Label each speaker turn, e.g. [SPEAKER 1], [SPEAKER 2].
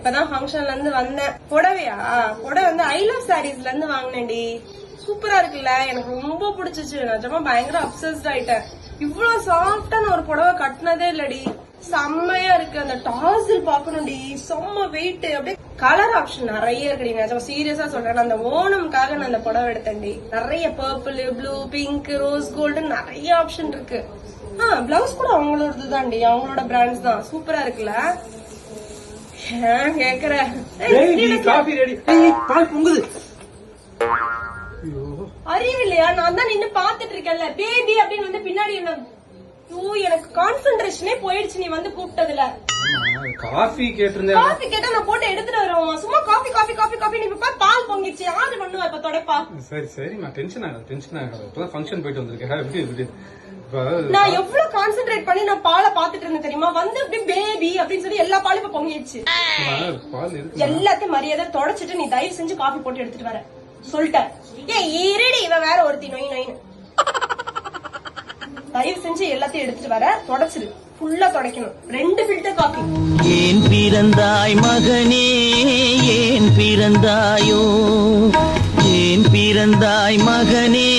[SPEAKER 1] இப்பதான் ஃபங்க்ஷன்ல இருந்து வந்தேன். புடவையா? புடவை வந்து ஐ லவ் சாரீஸ்ல இருந்து வாங்கினேன்டி. சூப்பரா இருக்குல்ல, எனக்கு ரொம்ப பிடிச்சிச்சு. நிஜமா பயங்கர அப்சஸ்ட் ஆயிட்டேன். இவ்வளவு சாஃப்டான ஒரு புடவை கட்டினதே இல்லடி. செம்மையா இருக்கு. அந்த டாசில் பாக்கணும்டி, செம்ம வெயிட். அப்படியே கலர் ஆப்ஷன் நிறைய இருக்குடி. நிஜமா சீரியஸா சொல்றேன். அந்த ஓணம்காக நான் அந்த புடவை எடுத்தேன்டி. நிறைய purple, blue, pink, rose gold நிறைய ஆப்ஷன் இருக்கு. பிளவுஸ் கூட அவங்களோடது தான்டி, அவங்களோட பிராண்ட்ஸ் தான். சூப்பரா இருக்குல்ல? கேக்குற அறிவு இல்லையா? நான் தான் நின்னு பாத்துட்டு இருக்கேன்ல. பேபி அப்படின்னு வந்து பின்னாடி என்ன? எனக்கு கான்சென்ட்ரேஷனே போயிடுச்சு நீ வந்து கூப்பிட்டதுல.
[SPEAKER 2] காஃபி கேட்டிருந்தேன்.
[SPEAKER 1] காஃபி கேட்டா நான் போட்டு எடுத்துட்டு வருவோம். சும்மா காஃபி காஃபி காஃபி காஃபி. நீ இப்ப பால் பொங்கிடுச்சு. யாரு பண்ணுவா இப்ப தொடப்பா?
[SPEAKER 2] சரி சரி, நான் டென்ஷன் ஆகாது. இப்பதான் ஃபங்க்ஷன் போயிட்டு வந்திருக்கேன். எப்படி
[SPEAKER 1] நான் எவ்வளவு கான்சென்ட்ரேட் பண்ணி நான் பாலை பாத்துட்டு இருந்தேன் தெரியுமா? வந்து அப்படி பேபி அப்படின்னு சொல்லி எல்லா பாலும் இப்ப பொங்கிடுச்சு. எல்லாத்தையும் மரியாதை தொடச்சிட்டு நீ தயவு செஞ்சு காஃபி போட்டு எடுத்துட்டு வர சொல்லிட்டேன். ஏன் இருடி, இவ வேற ஒருத்தி நொய் நொயின்னு. தயவு செஞ்சு எல்லாத்தையும் எடுத்துட்டு வர, தொடச்சிரு. ஃபுல்லா தொடக்கணும். 2 ஃபில்டர் காஃபி.
[SPEAKER 3] ஏன் பிறந்தாய் மகனே, ஏன் பிறந்தாயோ, ஏன் பிறந்தாய் மகனே,